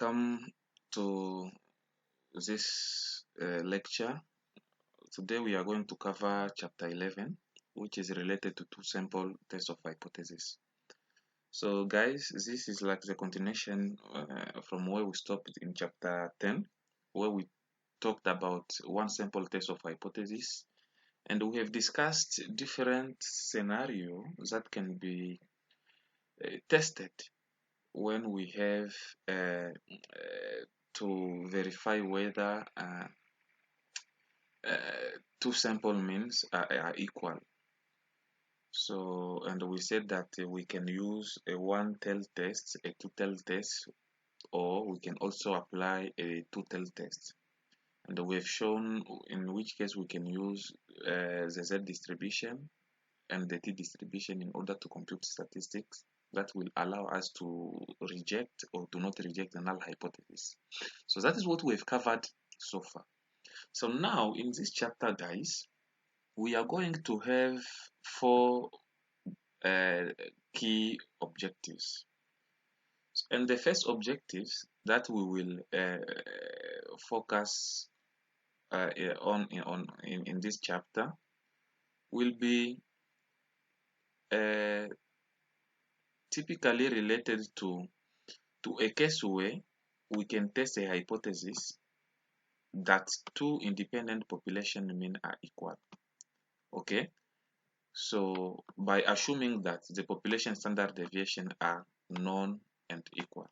welcome to this lecture. Today we are going to cover chapter 11, which is related to two-sample test of hypothesis. So guys, this is like the continuation from where we stopped in chapter 10, where we talked about one-sample test of hypothesis, and we have discussed different scenarios that can be tested when we have to verify whether two sample means are equal. So, and we said that we can use a one-tailed test, a two-tailed test, or we can also apply a two-tailed test. And we have shown in which case we can use the Z distribution and the T distribution in order to compute statistics that will allow us to reject or to not reject the null hypothesis. So that is what we have covered so far. So now in this chapter, guys, we are going to have four key objectives. And the first objectives that we will focus on in this chapter will be typically related to a case where we can test a hypothesis that two independent population mean are equal. Okay, so by assuming that the population standard deviation are known and equal.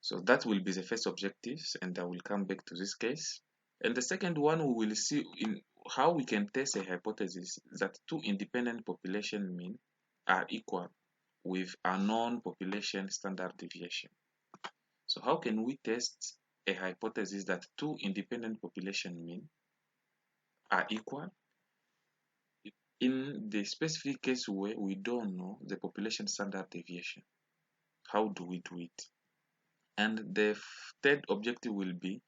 So that will be the first objectives, and I will come back to this case. And the second one, we will see in how we can test a hypothesis that two independent population mean are equal with a known population standard deviation. So how can we test a hypothesis that two independent population mean are equal in the specific case where we don't know the population standard deviation? How do we do it? And the third objective will be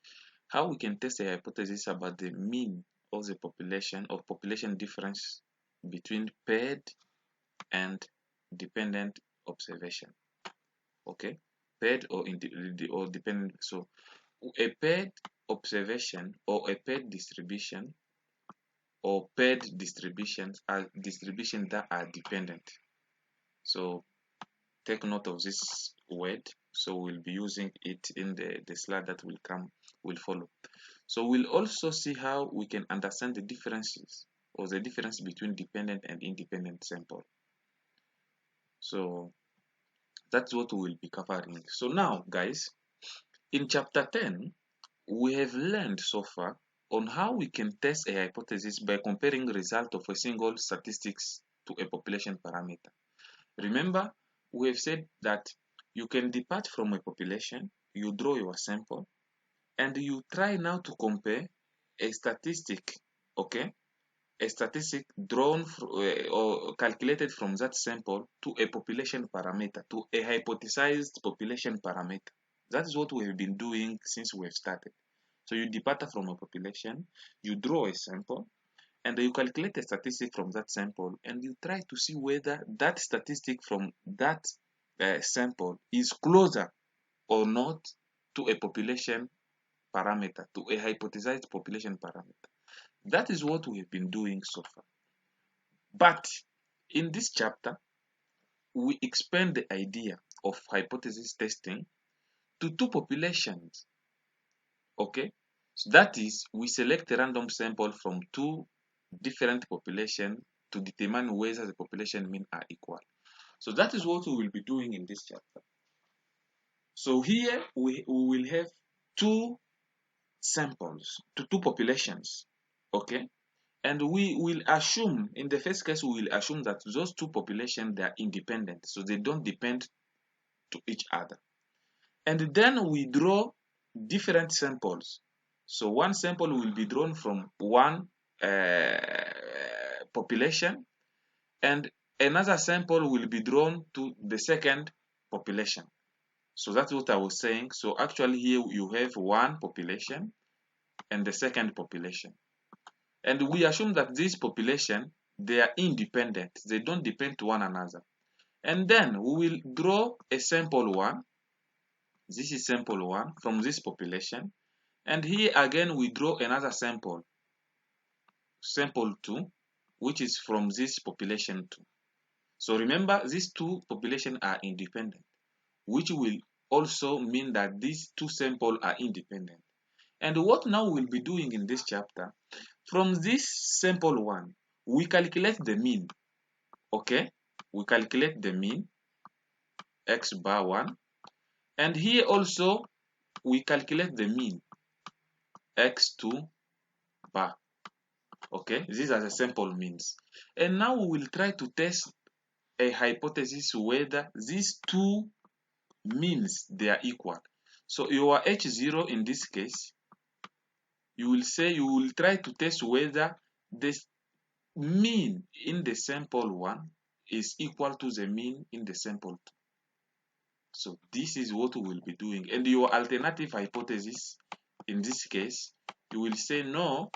how we can test a hypothesis about the mean of the population difference between paired and dependent observation. Okay, paired or dependent. So a paired observation or a paired distribution or paired distributions are distributions that are dependent. So take note of this word. So we'll be using it in the slide that will follow. So we'll also see how we can understand the differences or the difference between dependent and independent sample. So that's what we will be covering. So now, guys, in chapter 10, we have learned so far on how we can test a hypothesis by comparing result of a single statistics to a population parameter. Remember, we have said that you can depart from a population, you draw your sample, and you try now to compare a statistic, okay? A statistic drawn or calculated from that sample to a population parameter, to a hypothesized population parameter. That is what we have been doing since we have started. So you depart from a population, you draw a sample, and you calculate a statistic from that sample, and you try to see whether that statistic from that sample is closer or not to a population parameter, to a hypothesized population parameter. That is what we have been doing so far. But in this chapter, we expand the idea of hypothesis testing to two populations. Okay, so that is, we select a random sample from two different populations to determine whether the population mean are equal. So that is what we will be doing in this chapter. So here we will have two samples to two populations. Okay, and we will assume, in the first case, we will assume that those two populations, they are independent, so they don't depend to each other. And then we draw different samples. So one sample will be drawn from one population, and another sample will be drawn to the second population. So that's what I was saying. So actually here you have one population and the second population. And we assume that this population, they are independent. They don't depend to one another. And then we will draw a sample one. This is sample 1 from this population. And here again we draw another sample, sample 2, which is from this population 2. So remember, these two populations are independent, which will also mean that these two samples are independent. And what now we'll be doing in this chapter, from this sample 1, we calculate the mean. Okay, we calculate the mean, x bar 1. And here also we calculate the mean, x2 bar. Okay, these are the sample means. And now we will try to test a hypothesis whether these two means they are equal. So your H0 in this case, you will try to test whether this mean in the sample 1 is equal to the mean in the sample 2. So this is what we will be doing. And your alternative hypothesis in this case, you will say no,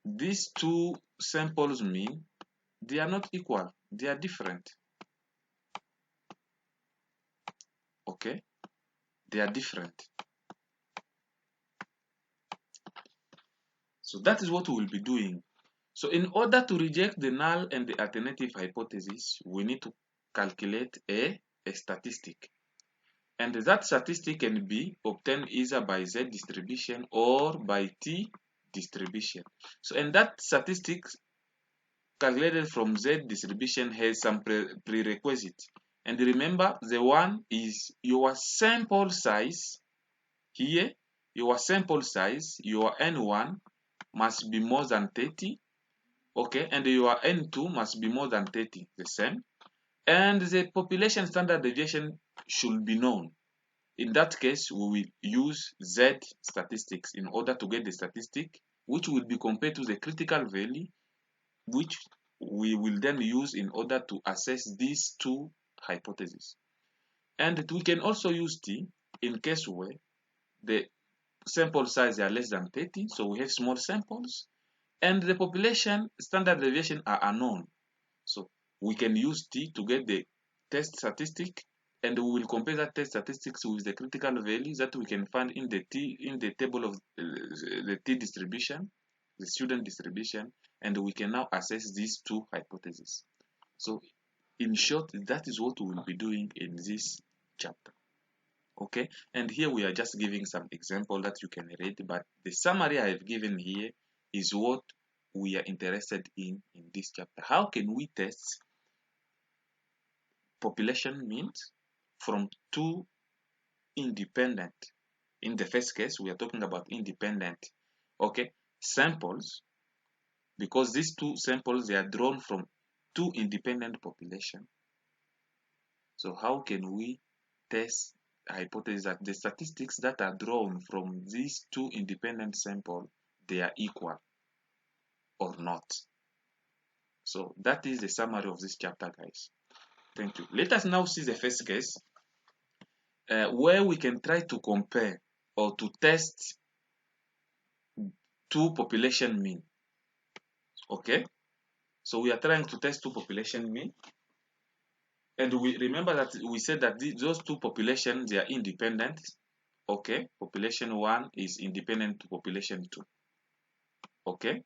these two samples mean they are not equal, they are different. Okay, they are different. So that is what we will be doing. So in order to reject the null and the alternative hypothesis, we need to calculate a statistic. And that statistic can be obtained either by Z distribution or by T distribution. So and that statistic calculated from Z distribution has some prerequisites. And remember, the one is your sample size. Here, your sample size, your N1 must be more than 30. Okay, and your N2 must be more than 30, the same. And the population standard deviation should be known. In that case, we will use Z statistics in order to get the statistic, which will be compared to the critical value, which we will then use in order to assess these two hypotheses. And we can also use T in case where the sample size are less than 30, so we have small samples, and the population standard deviation are unknown. So we can use T to get the test statistic, and we will compare that test statistics with the critical values that we can find in the table of the T distribution, the student distribution, and we can now assess these two hypotheses. So in short, that is what we will be doing in this chapter. Okay, and here we are just giving some example that you can read, but the summary I have given here is what we are interested in this chapter. How can we test population means from two independent, in the first case we are talking about independent, okay, samples, because these two samples they are drawn from two independent population. So how can we test hypothesis that the statistics that are drawn from these two independent samples they are equal or not? So that is the summary of this chapter, guys. Thank you. Let us now see the first case where we can try to compare or to test two population mean. Okay, so we are trying to test two population mean, and we remember that we said that those two populations they are independent. Okay, population 1 is independent to population 2. Okay,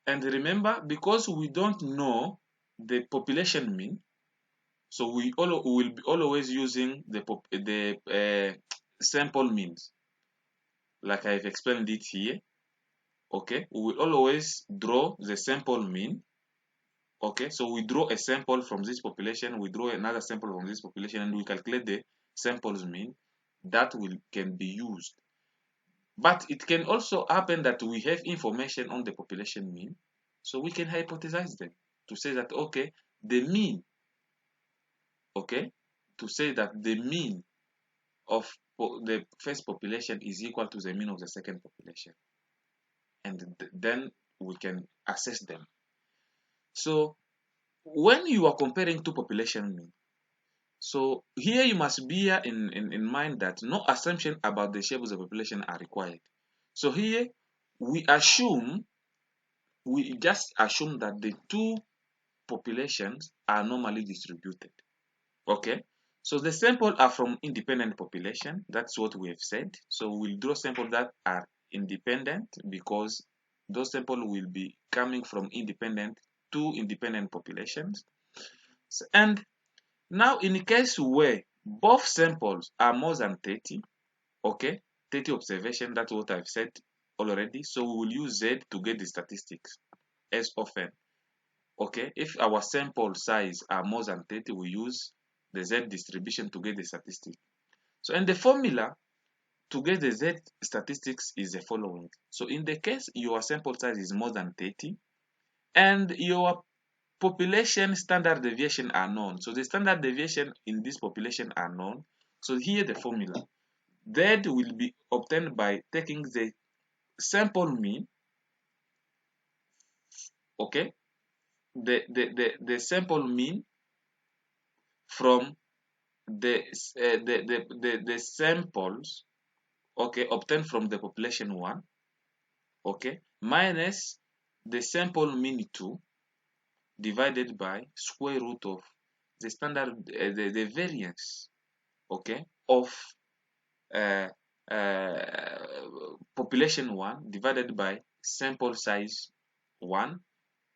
and remember, because we don't know the population mean, so we will be always using the sample means, like I've explained it here. Okay, we will always draw the sample mean. Okay, so we draw a sample from this population, we draw another sample from this population, and we calculate the samples mean. That can be used. But it can also happen that we have information on the population mean, so we can hypothesize them to say that, okay, the mean, okay, to say that the mean of the first population is equal to the mean of the second population, and then we can assess them. So when you are comparing two population mean, so here you must bear in mind that no assumption about the shape of the population are required. So here we just assume that the two populations are normally distributed. Okay, So the sample are from independent population. That's what we have said. So we'll draw samples that are independent because those samples will be coming from two independent populations. And now in the case where both samples are more than 30, okay, 30 observation, that's what I've said already. So we will use Z to get the statistics as often. Okay, if our sample size are more than 30, we use the Z distribution to get the statistic. So and the formula to get the Z statistics is the following. So in the case your sample size is more than 30 and your population standard deviation are known. So the standard deviation in this population are known. So here the formula. Z will be obtained by taking the sample mean, okay, the sample mean from the samples, okay, obtained from the population 1, okay, minus the sample mean 2 divided by square root of the standard the variance, okay, of uh, population 1 divided by sample size 1,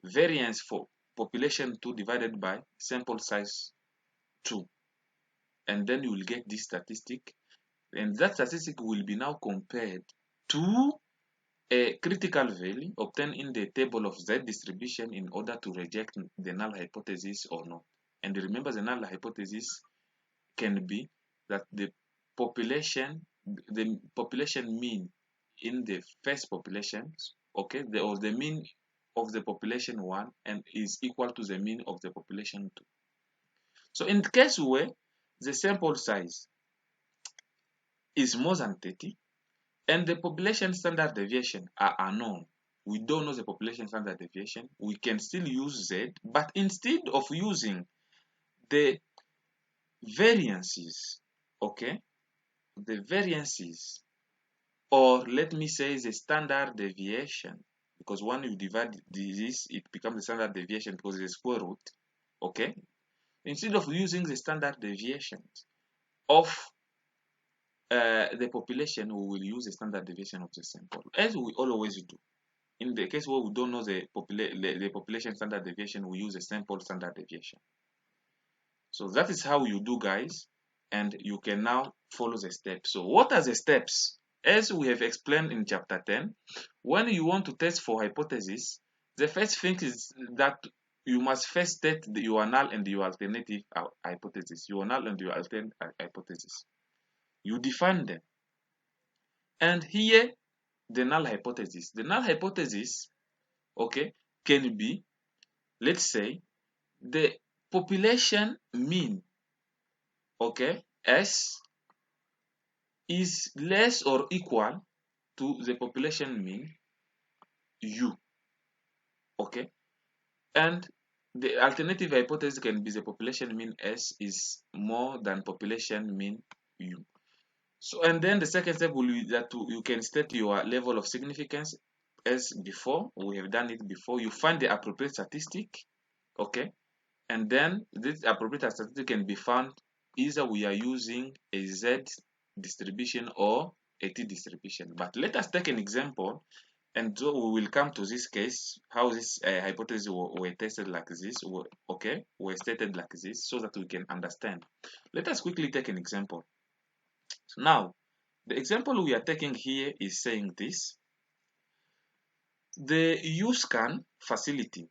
variance for population 2 divided by sample size 2, and then you will get this statistic, and that statistic will be now compared to a critical value obtained in the table of Z distribution in order to reject the null hypothesis or not. And remember, the null hypothesis can be that the population mean in the first population, okay, or the mean of the population 1 and is equal to the mean of the population 2. So in the case where the sample size is more than 30 and the population standard deviation are unknown, we don't know the population standard deviation, we can still use Z, but instead of using the variances, okay, the variances, or let me say the standard deviation, because when you divide this, it becomes the standard deviation because it's a square root, okay? Instead of using the standard deviations of the population, we will use the standard deviation of the sample, as we always do. In the case where we don't know the population standard deviation, we use a sample standard deviation. So that is how you do, guys, and you can now follow the steps. So what are the steps? As we have explained in chapter 10, when you want to test for hypothesis, the first thing is that you must first state your null and your alternative hypothesis. Your null and your alternative hypothesis. You define them. And here, the null hypothesis. The null hypothesis, okay, can be, let's say, the population mean, okay, S is less or equal to the population mean U, okay, and the alternative hypothesis can be the population mean S is more than population mean U. So, and then the second step will be that you can state your level of significance as before. We have done it before. You find the appropriate statistic, okay, and then this appropriate statistic can be found either we are using a Z distribution or a T distribution. But let us take an example, and so we will come to this case, how this hypothesis were tested like this, okay, were stated like this, so that we can understand. Let us quickly take an example. Now, the example we are taking here is saying this: the UScan facility,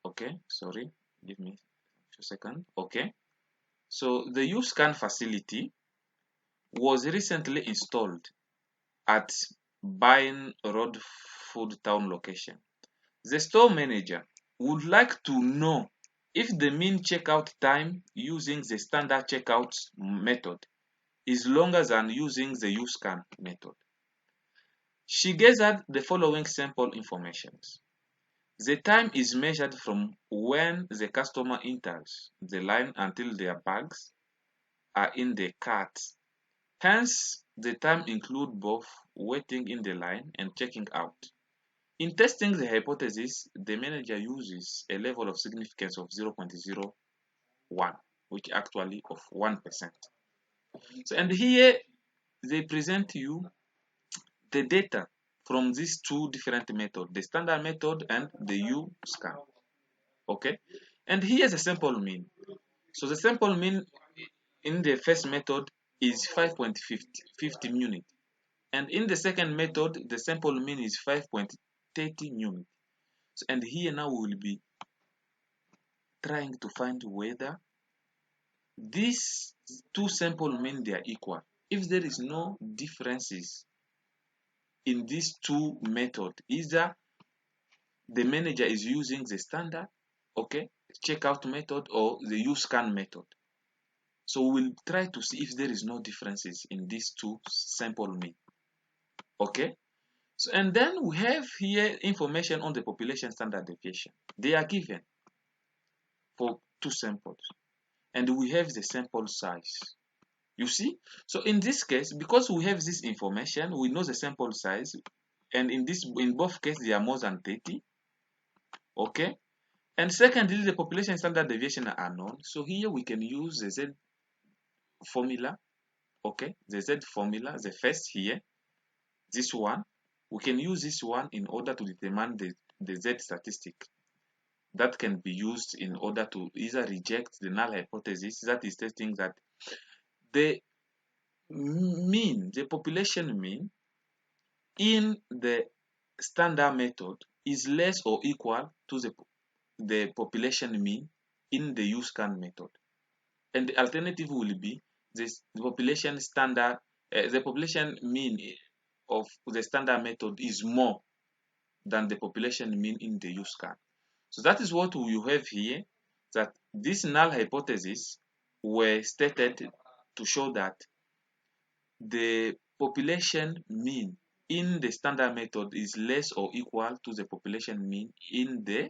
okay, sorry, give me a few seconds, okay. So the UScan facility was recently installed at Bain Road Food Town location. The store manager would like to know if the mean checkout time using the standard checkout method is longer than using the UScan method. She gathered the following sample information. The time is measured from when the customer enters the line until their bags are in the cart. Hence, the time includes both waiting in the line and checking out. In testing the hypothesis, the manager uses a level of significance of 0.01. which actually of 1%. So, and here they present you the data from these two different methods, the standard method and the U-scan. Okay, and here's a sample mean. So the sample mean in the first method is 5.50 unit, and in the second method the sample mean is 5.30 unit. So, and here now we will be trying to find whether these two sample mean they are equal. If there is no differences in these two methods, either the manager is using the standard, okay, checkout method or the U-scan method. So we'll try to see if there is no differences in these two sample mean. Okay, so and then we have here information on the population standard deviation. They are given for two samples, and we have the sample size. You see, so in this case, because we have this information, we know the sample size, and in both cases they are more than 30. Okay, and secondly, the population standard deviation are known. So here we can use the Z formula. Okay, the Z formula, the first here, this one, we can use this one in order to determine the Z statistic that can be used in order to either reject the null hypothesis that is stating that the mean, the population mean in the standard method is less or equal to the population mean in the U-scan method. And the alternative will be the population standard, the population mean of the standard method is more than the population mean in the U-scan. So that is what we have here, that this null hypothesis were stated to show that the population mean in the standard method is less or equal to the population mean in the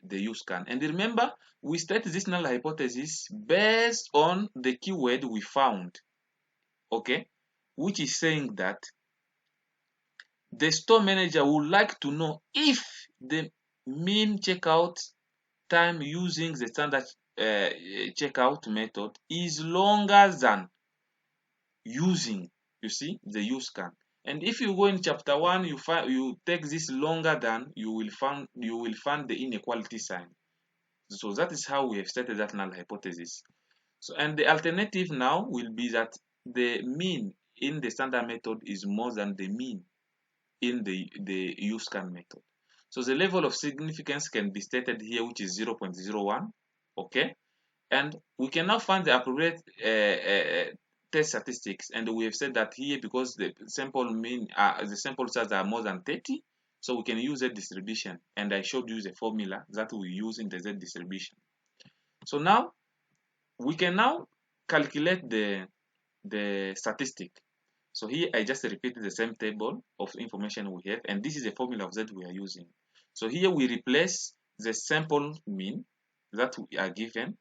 U-scan. And remember, we stated this null hypothesis based on the keyword we found, okay, which is saying that the store manager would like to know if the mean checkout time using the standard checkout method is longer than using, you see, the U-scan. And if you go in chapter 1, you take this longer than, you will find the inequality sign. So that is how we have stated that null hypothesis. So, and the alternative now will be that the mean in the standard method is more than the mean in the U-scan method. So the level of significance can be stated here, which is 0.01. Okay, and we can now find the appropriate test statistics, and we have said that here, because the sample mean the sample size are more than 30, so we can use Z distribution, and I showed you the formula that we use in the Z distribution. So now we can now calculate the statistic. So here I just repeated the same table of information we have, and this is the formula of Z we are using. So here we replace the sample mean that we are given,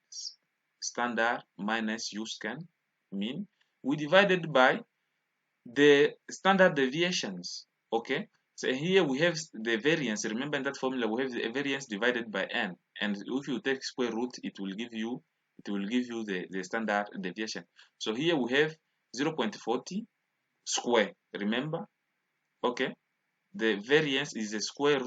standard minus U-scan mean, we divided by the standard deviations. Okay, so here we have the variance. Remember, in that formula we have the variance divided by n, and if you take square root, it will give you the standard deviation. So here we have 0.40 square. Remember, okay, the variance is the square.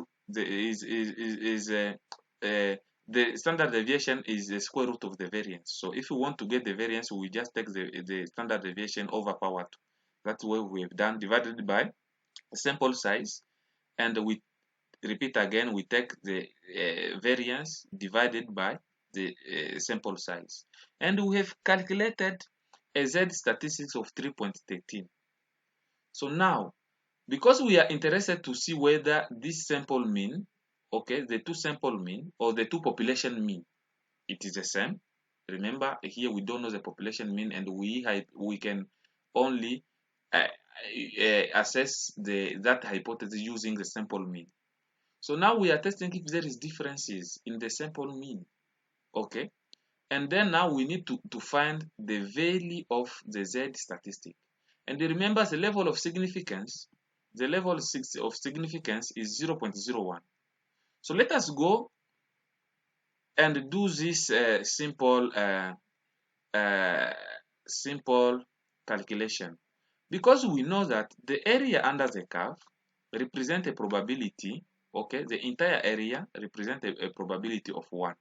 The standard deviation is the square root of the variance. So if we want to get the variance, we just take the standard deviation over power 2. That's what we have done, divided by the sample size, and we repeat again, we take the variance divided by the sample size, and we have calculated a Z statistics of 3.13. So now, because we are interested to see whether this sample mean, okay, the two sample mean or the two population mean, it is the same. Remember, here we don't know the population mean, and we can only assess that hypothesis using the sample mean. So now we are testing if there is differences in the sample mean, okay, and then now we need to find the value of the Z statistic. And remember, the level of significance, the level of significance is 0.01. So let us go and do this simple calculation, because we know that the area under the curve represent a probability, okay, the entire area represent a probability of 1.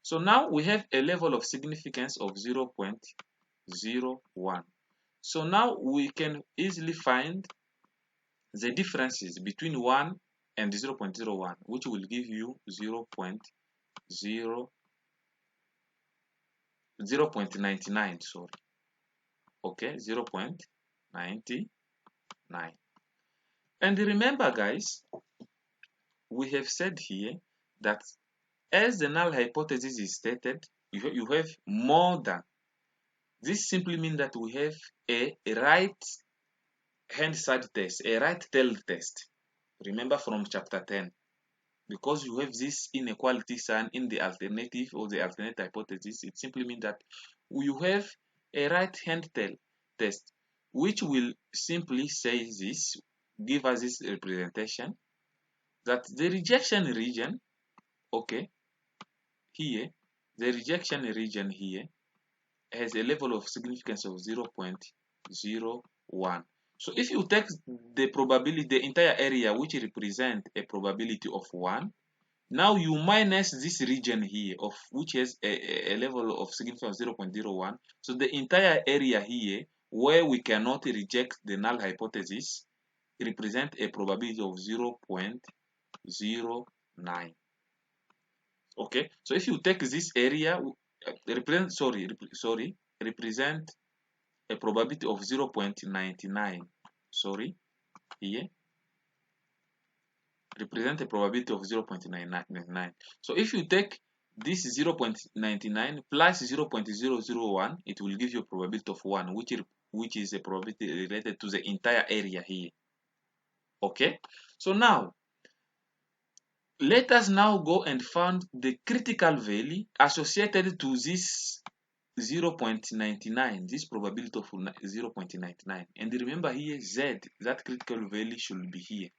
So now we have a level of significance of 0.01. So now we can easily find the differences between 1 and 0.01, which will give you 0.99, sorry. Okay, 0.99. And remember, guys, we have said here that as the null hypothesis is stated, you have more than. This simply means that we have a right hand side test, a right tail test. Remember from chapter 10, because you have this inequality sign in the alternative or the alternate hypothesis, it simply means that you have a right hand tail test, which will simply say this, give us this representation, that the rejection region, okay, here, the rejection region here has a level of significance of 0.01. So if you take the probability, the entire area which represent a probability of 1, now you minus this region here of which has a level of significance of 0.01. So the entire area here where we cannot reject the null hypothesis represent a probability of 0.09. Okay, so if you take this area represent a probability of 0.99, sorry, here represent a probability of 0.99. So if you take this 0.99 plus 0.001, it will give you a probability of 1, which is a probability related to the entire area here. Okay, so now let us now go and find the critical value associated to this 0.99, this probability of 0.99. And remember here, Z, that critical value should be here.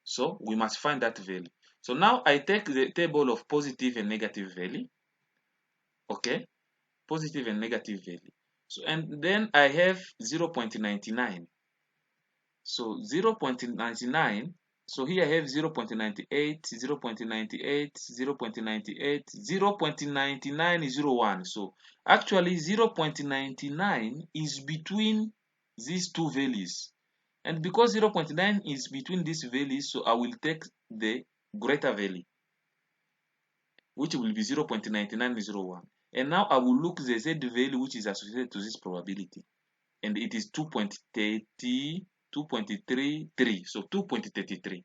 So we must find that value. So now I take the table of positive and negative value. Okay, positive and negative value. So and then I have 0.99. So 0.99. So here I have 0.98, 0.98, 0.98, 0.9901. So actually 0.99 is between these two values. And because 0.9 is between these values, so I will take the greater value, which will be 0.9901. And now I will look the Z value which is associated to this probability. And it is 2.33, so 2.33.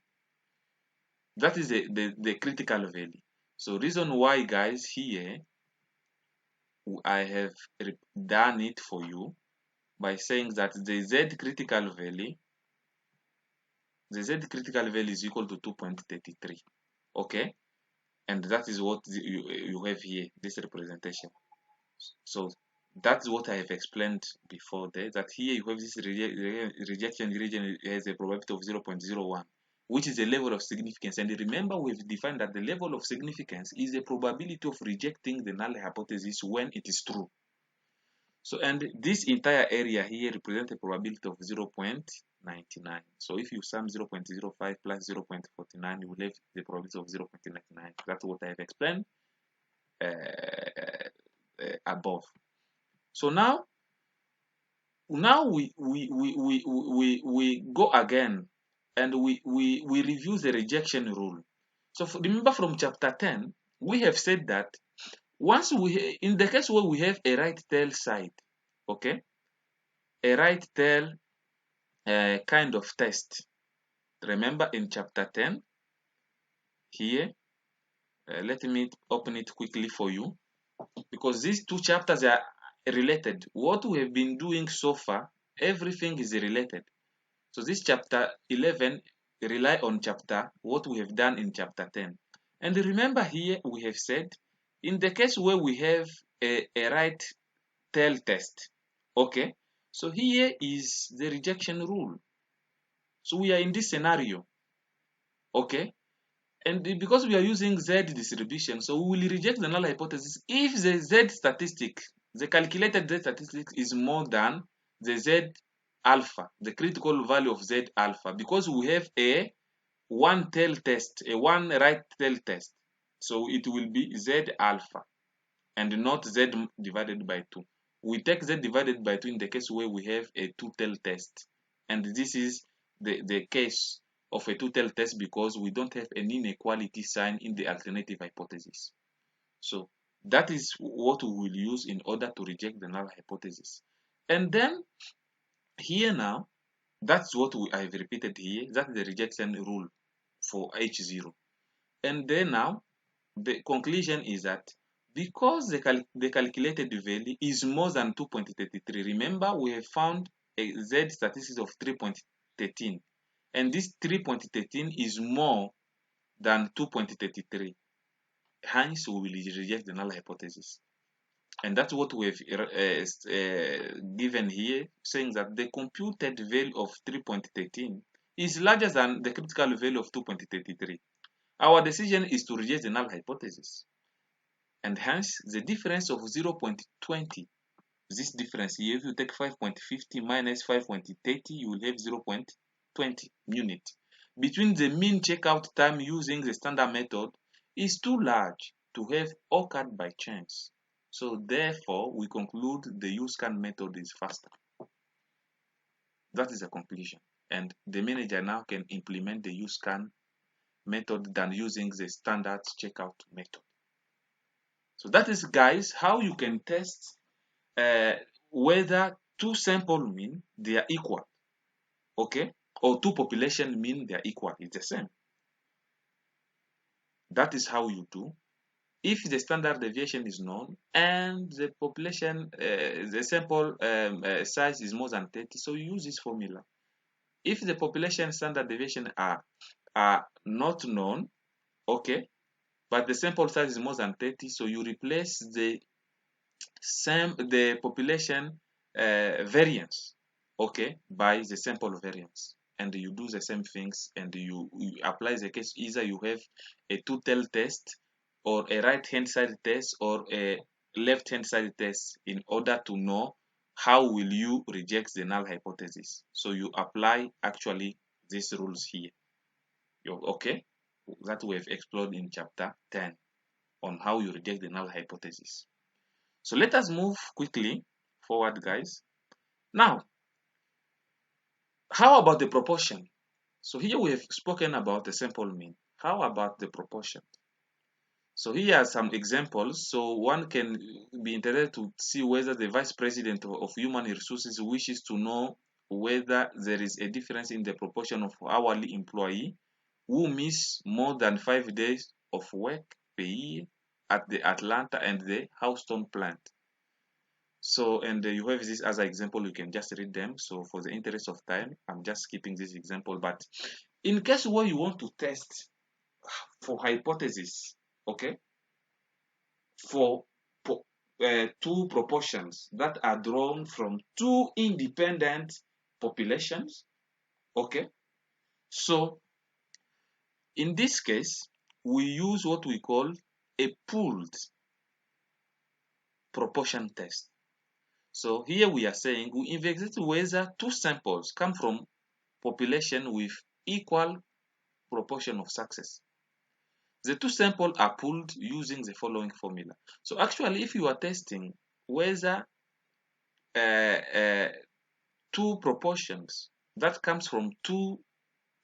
That is the critical value. So reason why, guys, here I have done it for you by saying that the Z critical value is equal to 2.33. Okay, and that is what you have here, this representation. So that's what I have explained before there, that here you have this rejection region has a probability of 0.01, which is a level of significance. And remember, we've defined that the level of significance is a probability of rejecting the null hypothesis when it is true. So, and this entire area here represents a probability of 0.99. So if you sum 0.05 plus 0.49, you will have the probability of 0.99. That's what I have explained above. So now we go again and we review the rejection rule. So remember from chapter 10, we have said that once in the case where we have a right tail side, okay, a right tail kind of test. Remember in chapter 10 here, let me open it quickly for you, because these two chapters are related. What we have been doing so far, everything is related. So this chapter 11 rely on what we have done in chapter 10. And remember here we have said, in the case where we have a right tail test, okay, so here is the rejection rule. So we are in this scenario, okay, And because we are using Z distribution, so we will reject the null hypothesis if the Z statistic, the calculated Z statistic is more than the Z alpha, the critical value of Z alpha, because we have a one tail test, a one right tail test. So it will be Z alpha and not Z divided by 2. We take Z divided by 2 in the case where we have a two-tail test. And this is the case of a two-tail test because we don't have an inequality sign in the alternative hypothesis. So that is what we will use in order to reject the null hypothesis. And then here now, that's what I've repeated here. That's the rejection rule for H0. And then now, the conclusion is that because the calculated value is more than 2.33, remember we have found a Z statistics of 3.13, and this 3.13 is more than 2.33. Hence, we will reject the null hypothesis. And that's what we have given here, saying that the computed value of 3.13 is larger than the critical value of 2.33. Our decision is to reject the null hypothesis. And hence, the difference of 0.20, this difference here, if you take 5.50 minus 5.30, you will have 0.20 unit. Between the mean checkout time using the standard method is too large to have occurred by chance. So therefore, we conclude the USCAN method is faster. That is a conclusion. And the manager now can implement the USCAN method than using the standard checkout method. So that is, guys, how you can test whether two sample mean they are equal, okay, or two population mean they are equal. It's the same. That is how you do. If the standard deviation is known and the population, the sample size is more than 30, so you use this formula. If the population standard deviation are not known, okay, but the sample size is more than 30, so you replace the population variance, okay, by the sample variance, and you do the same things, and you apply the case. Either you have a two-tail test or a right hand side test or a left hand side test in order to know how will you reject the null hypothesis. So you apply actually these rules here. Okay, that we have explored in chapter 10 on how you reject the null hypothesis. So let us move quickly forward, guys. Now, how about the proportion? So here we have spoken about the sample mean. How about the proportion? So here are some examples. So one can be interested to see whether the vice president of human resources wishes to know whether there is a difference in the proportion of hourly employee who miss more than 5 days of work per year at the Atlanta and the Houston plant. So, and you have this as an example, you can just read them. So for the interest of time, I'm just skipping this example. But in case where you want to test for hypothesis, okay, for two proportions that are drawn from two independent populations, okay, so in this case, we use what we call a pooled proportion test. So here we are saying we investigate whether two samples come from population with equal proportion of success. The two samples are pooled using the following formula. So actually, if you are testing whether two proportions that comes from two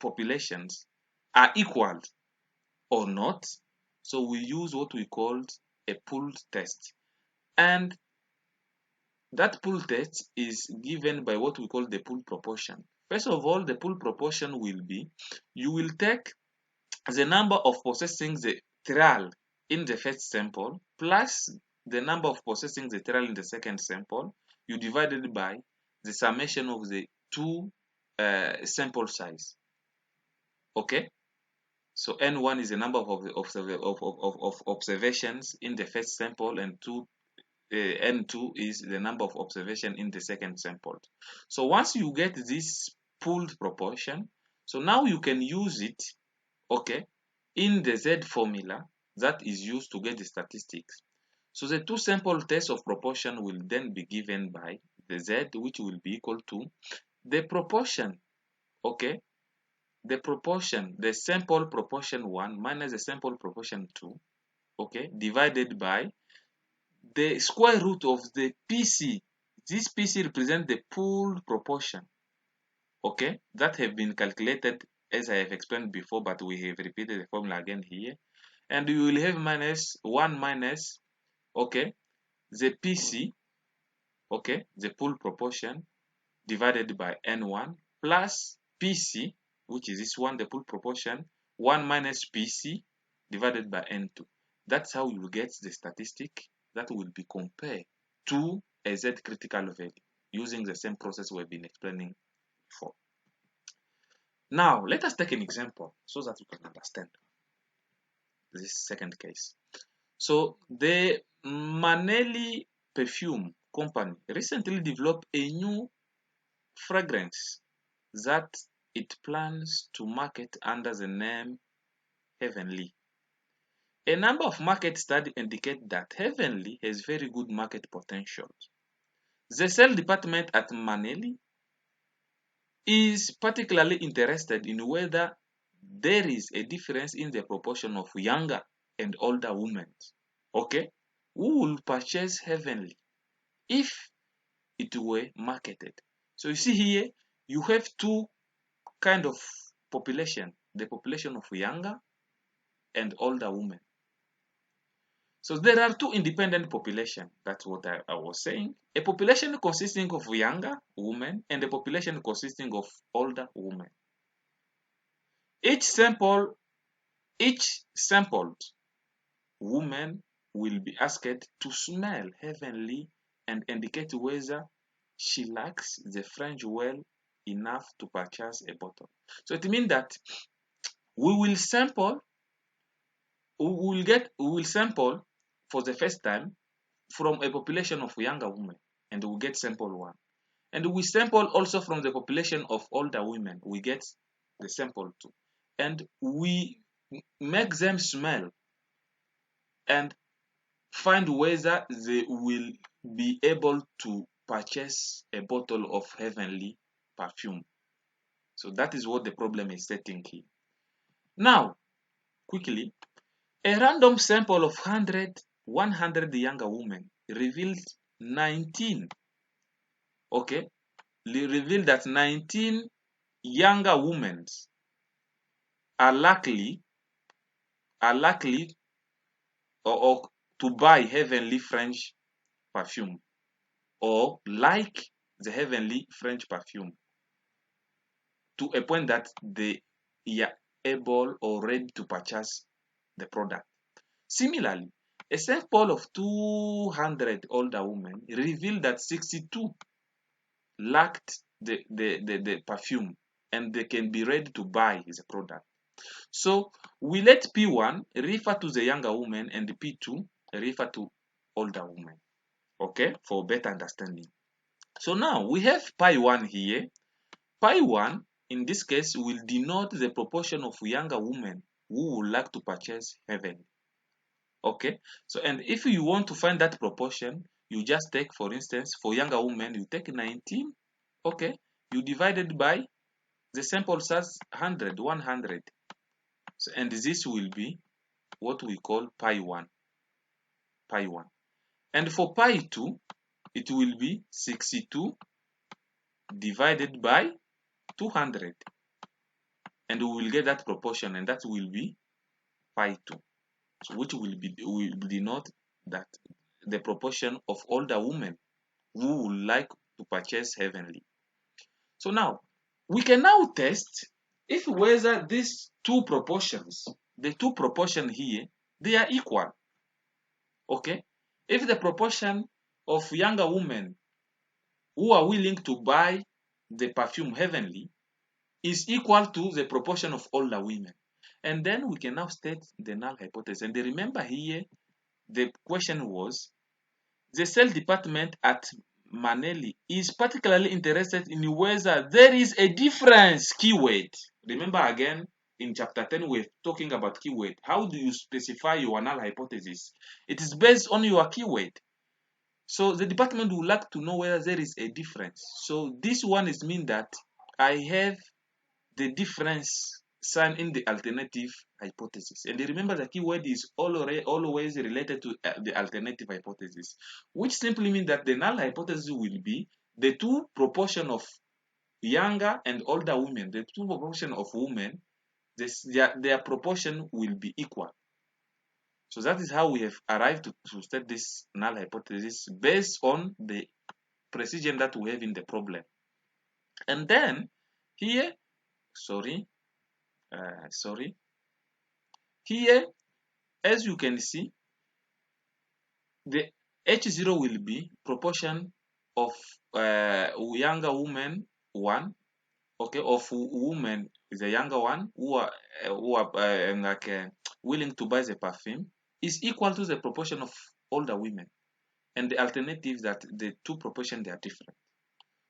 populations are equal or not, so we use what we called a pooled test. And that pool test is given by what we call the pool proportion. First of all, the pool proportion will be, you will take the number of possessing the trial in the first sample plus the number of possessing the trial in the second sample, you divide it by the summation of the two sample size. Okay, so N1 is the number of observations in the first sample, and N2 is the number of observation in the second sample. So once you get this pooled proportion, so now you can use it, okay, in the Z formula that is used to get the statistics. So the two sample tests of proportion will then be given by the Z, which will be equal to the proportion, okay? The proportion, the sample proportion 1 minus the sample proportion 2, okay, divided by the square root of the PC. This PC represents the pooled proportion, okay, that have been calculated as I have explained before, but we have repeated the formula again here. And you will have minus 1 minus, okay, the PC, okay, the pool proportion divided by N1 plus PC, which is this one, the pool proportion, 1 minus PC divided by N2. That's how you will get the statistic that will be compared to a Z critical value using the same process we've been explaining before. Now, let us take an example so that you can understand this second case. So, the Manelli Perfume Company recently developed a new fragrance that it plans to market under the name Heavenly. A number of market studies indicate that Heavenly has very good market potential. The sales department at Manelli is particularly interested in whether there is a difference in the proportion of younger and older women, okay, who will purchase Heavenly if it were marketed. So you see here, you have two kind of population, the population of younger and older women. So there are two independent populations. That's what I was saying. A population consisting of younger women and a population consisting of older women. Each sampled woman will be asked to smell Heavenly and indicate whether she likes the French well enough to purchase a bottle. So it means that we will sample for the first time from a population of younger women, and we get sample 1. And we sample also from the population of older women, we get the sample 2. And we make them smell and find whether they will be able to purchase a bottle of Heavenly perfume. So that is what the problem is setting here. Now, quickly, a random sample of 100 younger women revealed 19, okay, revealed that 19 younger women are likely or to buy Heavenly French perfume or like the Heavenly French perfume to a point that they are able or ready to purchase the product. Similarly, a sample of 200 older women revealed that 62 lacked the perfume and they can be ready to buy the product. So we let P1 refer to the younger woman and P2 refer to older women, okay, for better understanding. So now we have pi 1 here. Pi 1 in this case will denote the proportion of younger women who would like to purchase Heavenly. Okay, so and if you want to find that proportion, you just take, for instance, for younger women, you take 19, okay, you divide it by the sample size 100. So, and this will be what we call pi 1. And for pi 2, it will be 62 divided by 200. And we will get that proportion, and that will be pi 2. So which will denote that the proportion of older women who would like to purchase Heavenly. So now, we can now test if whether these two proportions, the two proportions here, they are equal. Okay? If the proportion of younger women who are willing to buy the perfume Heavenly is equal to the proportion of older women. And then we can now state the null hypothesis. And remember here, the question was, the sales department at Manelli is particularly interested in whether there is a difference, keyword. Remember again, in chapter 10, we're talking about keyword. How do you specify your null hypothesis? It is based on your keyword. So the department would like to know whether there is a difference. So this one is mean that I have the difference sign in the alternative hypothesis. And remember, the keyword is always related to the alternative hypothesis, which simply means that the null hypothesis will be the two proportion of younger and older women, the two proportion of women, their proportion will be equal. So that is how we have arrived to state this null hypothesis based on the precision that we have in the problem. And then here, here, as you can see, the H0 will be proportion of younger women 1, okay, of women, the younger one who are willing to buy the perfume, is equal to the proportion of older women. And the alternative is that the two proportions, they are different.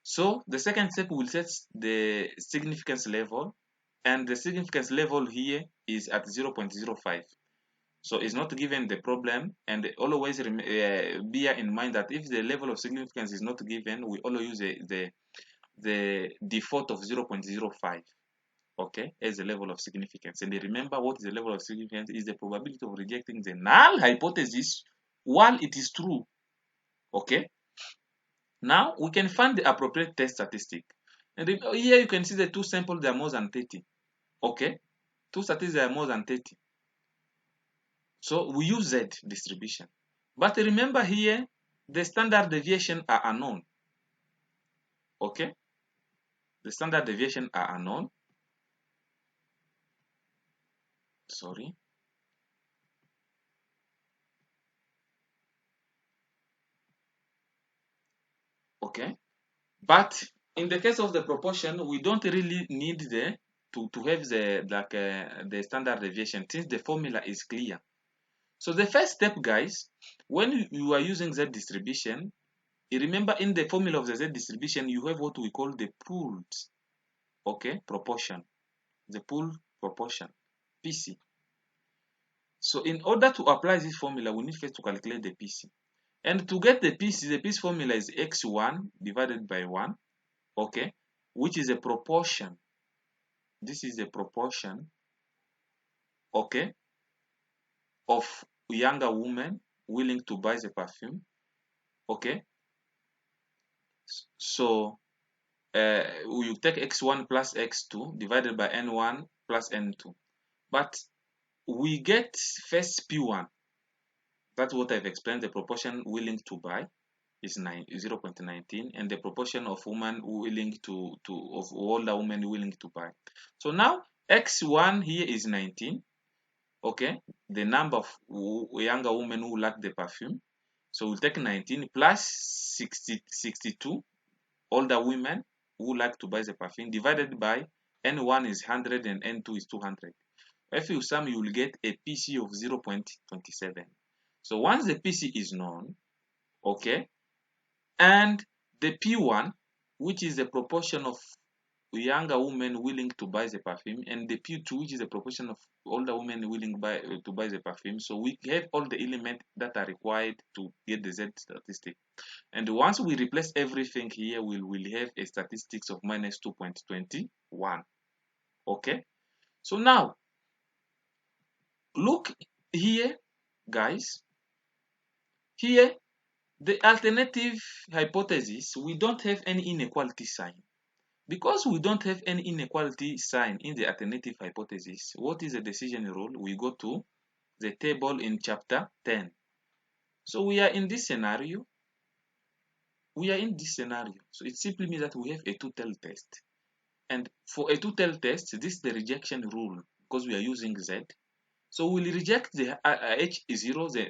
So the second step will set the significance level, and the significance level here is at 0.05. So it's not given the problem, and always bear in mind that if the level of significance is not given, we always use the default of 0.05, okay, as the level of significance. And remember, what is the level of significance? Is the probability of rejecting the null hypothesis while it is true, okay. Now we can find the appropriate test statistic, and here you can see the two samples, they are more than 30, okay, two statistics are more than 30. So we use Z distribution, but remember here the standard deviation are unknown, okay, the standard deviation are unknown, okay. But in the case of the proportion, we don't really need to have the standard deviation, since the formula is clear. So the first step, guys, when you are using Z distribution, you remember in the formula of the Z distribution, you have what we call the pooled, okay, proportion, the pooled proportion, PC. So in order to apply this formula, we need first to calculate the PC. And to get the PC formula is x1 divided by 1, okay, which is a proportion. This is a proportion, okay, of younger women willing to buy the perfume, okay. So you take x1 plus x2 divided by n1 plus n2, but we get first p1. That's what I've explained. The proportion willing to buy is 0.19, and the proportion of women willing of older women willing to buy. So now x1 here is 19, okay, the number of younger women who like the perfume. So we'll take 19 plus 62 older women who like to buy the perfume, divided by n1 is 100 and n2 is 200. If you sum, you will get a PC of 0.27. So once the PC is known, okay, and the P1, which is the proportion of younger women willing to buy the perfume, and the P2, which is the proportion of older women willing to buy the perfume. So we have all the elements that are required to get the Z statistic. And once we replace everything here, we will have a statistics of minus 2.21. Okay. So now, look here, guys. Here, the alternative hypothesis, we don't have any inequality sign. Because we don't have any inequality sign in the alternative hypothesis, what is the decision rule? We go to the table in chapter 10. So we are in this scenario. So it simply means that we have a two-tailed test. And for a two-tailed test, this is the rejection rule because we are using Z. So we'll reject the H0, the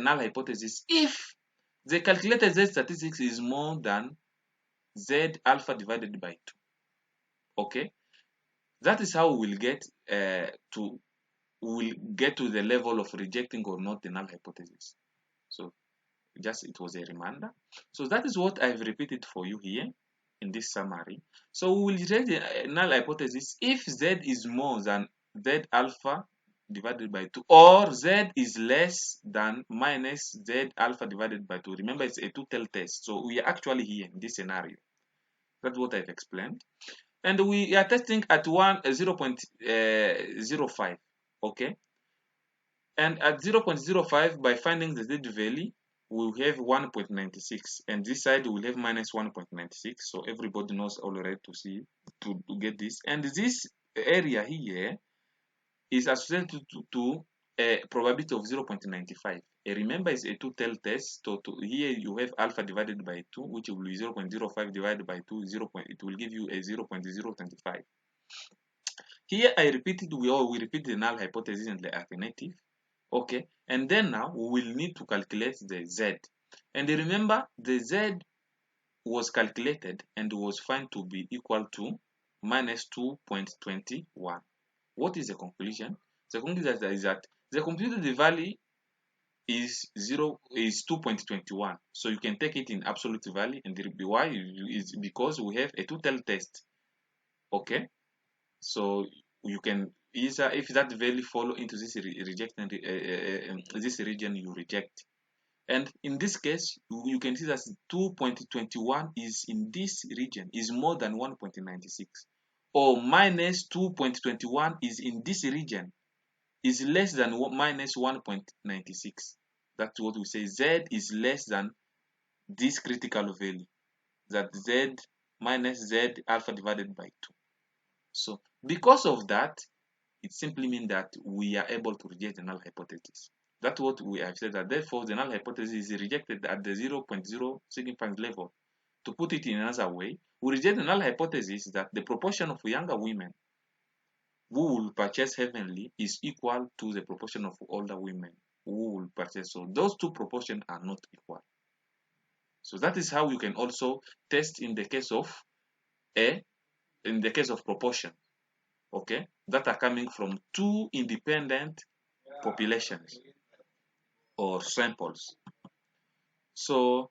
null hypothesis, if the calculated Z statistics is more than Z alpha divided by 2. Okay, that is how we will get to the level of rejecting or not the null hypothesis. So just it was a reminder. So that is what I've repeated for you here in this summary. So we will reject the null hypothesis if Z is more than Z alpha divided by 2, or Z is less than minus Z alpha divided by 2. Remember, it's a two-tailed test. So we are actually here in this scenario. That's what I've explained. And we are testing at 0.05, okay? And at 0.05, by finding the Z value, we'll have 1.96, and this side will have minus 1.96. So everybody knows already to get this. And this area here is associated to a probability of 0.95. Remember, it's a two-tailed test. So here you have alpha divided by 2, which will be 0.05 divided by 2, it will give you a 0.025. Here I repeated, we repeat the null hypothesis and the alternative. Okay, and then now we will need to calculate the Z. And remember, the Z was calculated and was found to be equal to minus 2.21. What is the conclusion? The conclusion is that the computed value is 2.21. So you can take it in absolute value, and why is because we have a two-tailed test. Okay, so you can either, if that value follow into this this region, you reject. And in this case, you can see that 2.21 is in this region, is more than 1.96, or minus 2.21 is in this region, is less than minus 1.96. That's what we say. Z is less than this critical value, that Z minus Z alpha divided by 2. So because of that, it simply means that we are able to reject the null hypothesis. That's what we have said, that therefore the null hypothesis is rejected at the 0.0 significance level. To put it in another way, we reject the null hypothesis that the proportion of younger women who will purchase heavenly is equal to the proportion of older women who will purchase. So those two proportions are not equal. So that is how you can also test in the case of proportion, okay, that are coming from two independent populations or samples. So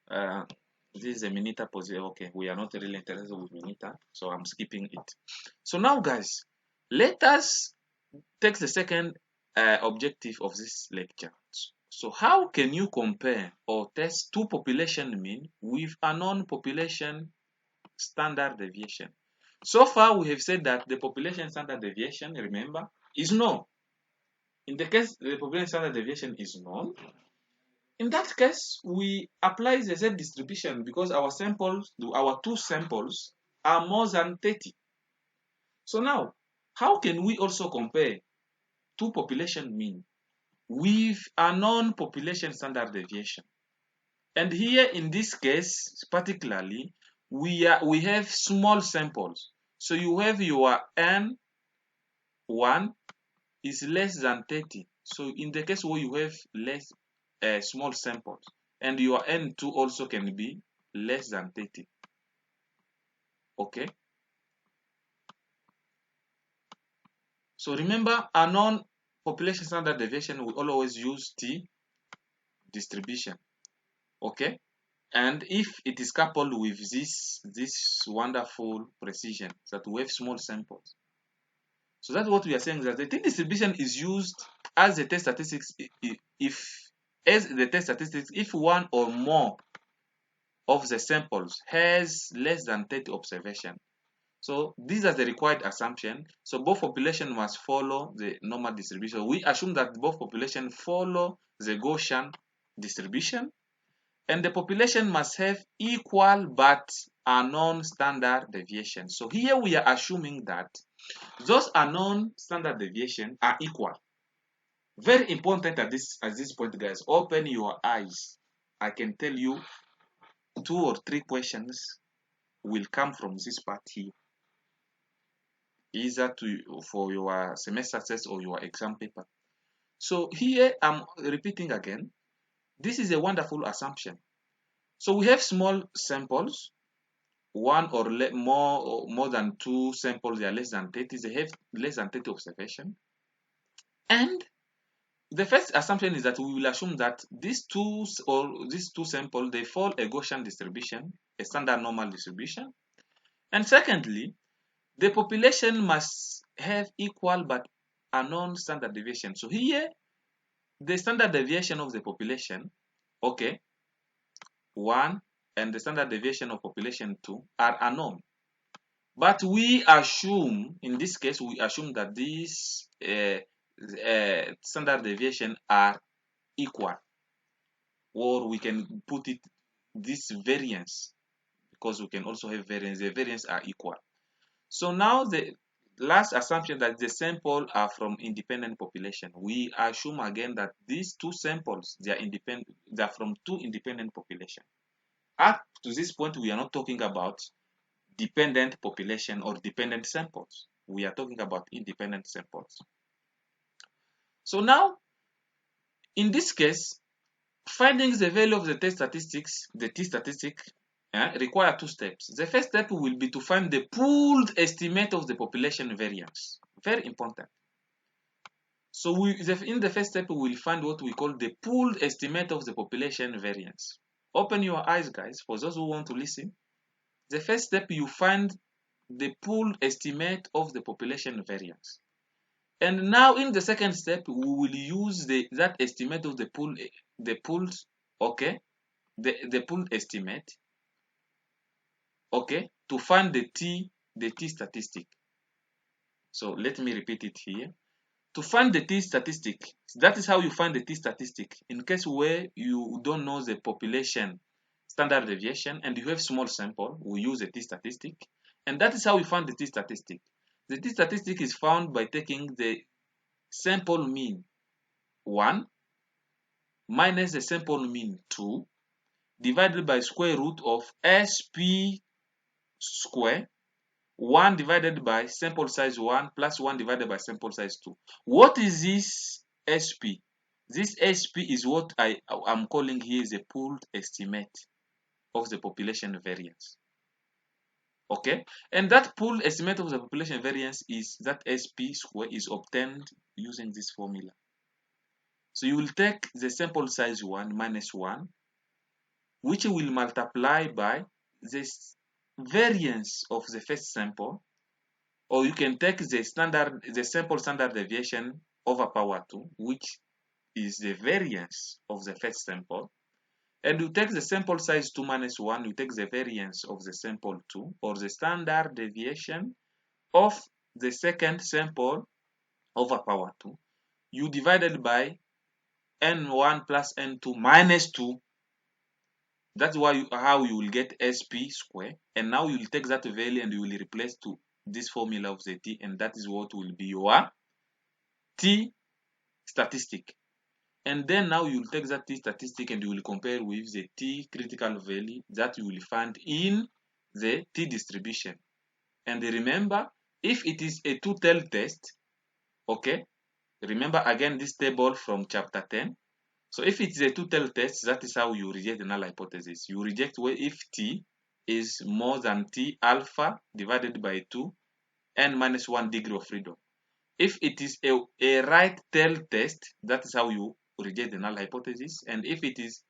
this is a Mineta position. Okay, we are not really interested with Mineta, so I'm skipping it. So now, guys, let us take the second objective of this lecture. So how can you compare or test two population mean with a non-population standard deviation? So far, we have said that the population standard deviation, remember, is known. In the case the population standard deviation is known, in that case, we apply the Z distribution because our two samples are more than 30. So now, how can we also compare two population mean with a non-population standard deviation? And here in this case, particularly, we have small samples. So you have your N1 is less than 30. So in the case where you have less small samples, and your N2 also can be less than 30. Okay. So remember, a non-population standard deviation will always use T distribution. Okay. And if it is coupled with this wonderful precision that we have small samples. So that's what we are saying, that the T distribution is used as the test statistics if one or more of the samples has less than 30 observations. So these are the required assumption. So both populations must follow the normal distribution. We assume that both populations follow the Gaussian distribution, and the population must have equal but unknown standard deviation. So here we are assuming that those unknown standard deviation are equal. Very important at this point, guys. Open your eyes. I can tell you 2 or 3 questions will come from this part here, either for your semester test or your exam paper. So here I'm repeating again. This is a wonderful assumption. So we have small samples, one or more than 2 samples, they are less than 30. They have less than 30 observation. And the first assumption is that we will assume that these two samples, they follow a Gaussian distribution, a standard normal distribution. And secondly, the population must have equal but unknown standard deviation. So here, the standard deviation of the population, okay, 1, and the standard deviation of population 2 are unknown. But we assume, in this case, we assume that these standard deviation are equal, or we can put it this variance, because we can also have variance. The variance are equal. So now the last assumption that the sample are from independent population. We assume again that these two samples, they are independent. They are from two independent population. Up to this point, we are not talking about dependent population or dependent samples. We are talking about independent samples. So now, in this case, finding the value of the t-statistics, require two steps. The first step will be to find the pooled estimate of the population variance. Very important. So in the first step, we will find what we call the pooled estimate of the population variance. Open your eyes, guys, for those who want to listen. The first step, you find the pooled estimate of the population variance. And now in the second step, we will use that estimate of the pooled estimate, okay, to find the t statistic. So let me repeat it here. To find the t statistic, that is how you find the t statistic. In case where you don't know the population standard deviation and you have small sample, we use a t statistic, and that is how we find the t statistic. The t statistic is found by taking the sample mean 1 minus the sample mean 2 divided by square root of SP square 1 divided by sample size 1 plus 1 divided by sample size 2. What is this SP? This SP is what I am calling here the pooled estimate of the population variance. Okay, and that pooled estimate of the population variance is that SP square is obtained using this formula. So you will take the sample size 1 minus 1, which will multiply by this variance of the first sample, or you can take the sample standard deviation over power 2, which is the variance of the first sample, and you take the sample size 2 minus 1, you take the variance of the sample 2, or the standard deviation of the second sample over power 2, you divided by n1 plus n2 minus 2. That's how you will get SP square, and now you will take that value and you will replace to this formula of the t, and that is what will be your t statistic. And then now you will take that t statistic and you will compare with the t critical value that you will find in the t distribution. And remember, if it is a two-tail test, okay, remember again this table from chapter 10. So if it's a two-tail test, that is how you reject the null hypothesis. You reject if t is more than t alpha divided by 2 n minus 1 degree of freedom. If it is a right tail test, that is how you reject the null hypothesis. And if it is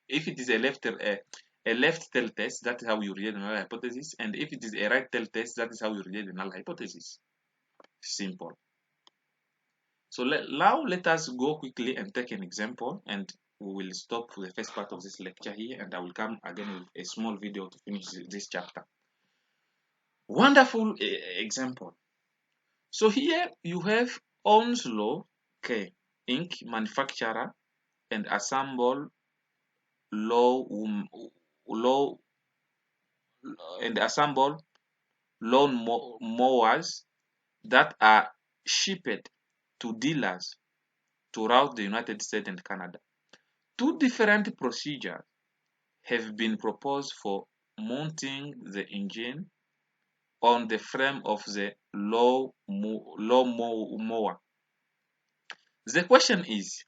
a left tail test, that is how you reject the null hypothesis. And if it is a right tail test, that is how you reject the null hypothesis. Simple. So now let us go quickly and take an example, and we will stop the first part of this lecture here, and I will come again with a small video to finish this chapter. Wonderful example. So here you have Onslow K Inc. manufacturer and assemble lawn mowers that are shipped to dealers throughout the United States and Canada. Two different procedures have been proposed for mounting the engine on the frame of the lawn mower. The question is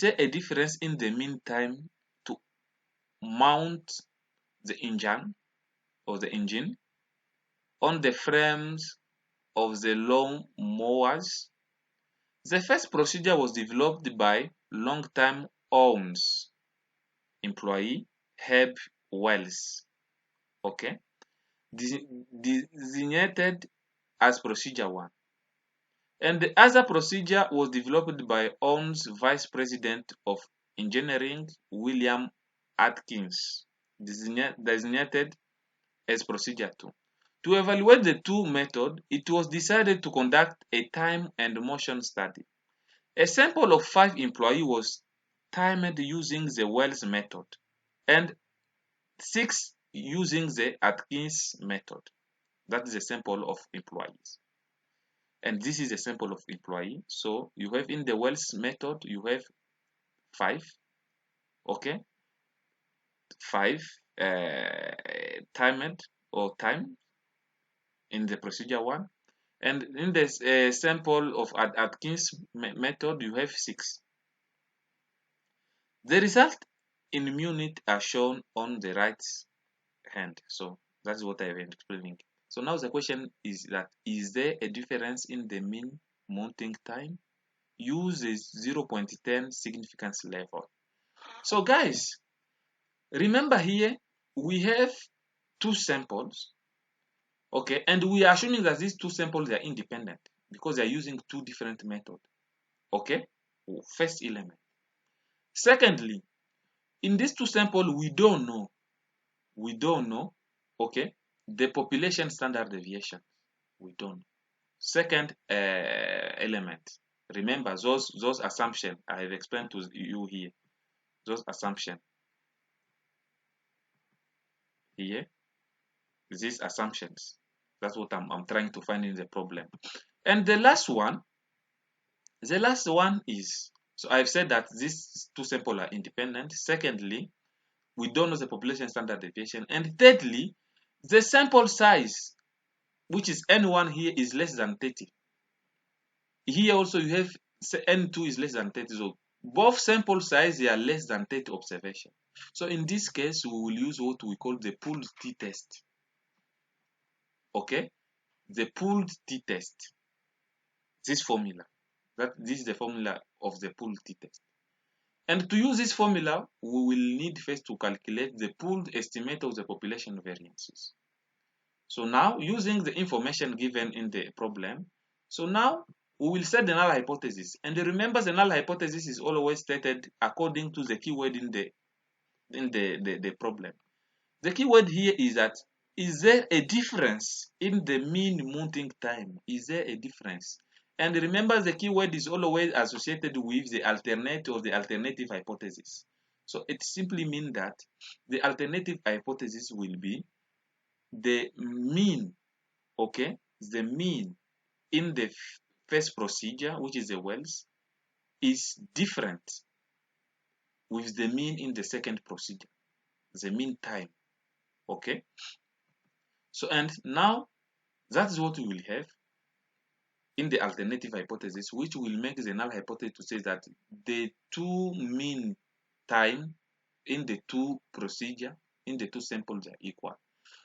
there a difference in the mean time to mount the engine on the frames of the lawn mowers? The first procedure was developed by longtime Owens employee Herb Wells, okay, designated as procedure 1. And the other procedure was developed by ON's Vice President of Engineering, William Atkins, designated as Procedure 2. To evaluate the two methods, it was decided to conduct a time and motion study. A sample of 5 employees was timed using the Wells method and 6 using the Atkins method. That is a sample of employees. And this is a sample of employee. So you have in the Wells method, you have 5, okay, 5 timed or time in the procedure 1. And in the sample of Atkins method, you have 6. The result in minute are shown on the right hand. So that's what I've been explaining. So now the question is that, is there a difference in the mean mounting time? Use a 0.10 significance level. So guys, remember here we have 2 samples, okay, and we are assuming that these 2 samples are independent because they are using 2 different methods, okay, first element. Secondly, in these 2 samples we don't know, okay, the population standard deviation, we don't know. Second element, remember those assumptions I have explained to you here, those assumptions here, these assumptions, that's what I'm trying to find in the problem. And the last one is, so I've said that these 2 samples are independent. Secondly, we don't know the population standard deviation. And thirdly, the sample size, which is N1 here, is less than 30. Here also you have N2 is less than 30. So both sample size are less than 30 observation. So in this case, we will use what we call the pooled t-test. Okay, the pooled t-test. This formula, this is the formula of the pooled t-test. And to use this formula, we will need first to calculate the pooled estimate of the population variances. So now, using the information given in the problem, so now we will set the null hypothesis. And remember, the null hypothesis is always stated according to the keyword in the problem. The keyword here is that, is there a difference in the mean mounting time? Is there a difference? And remember, the keyword is always associated with the alternate or the alternative hypothesis. So it simply means that the alternative hypothesis will be the mean, okay, the mean in the first procedure, which is the Wells, is different with the mean in the second procedure, the mean time, okay. So, and now that's what we will have in the alternative hypothesis, which will make the null hypothesis to say that the 2 mean time in the 2 procedure, in the 2 samples are equal.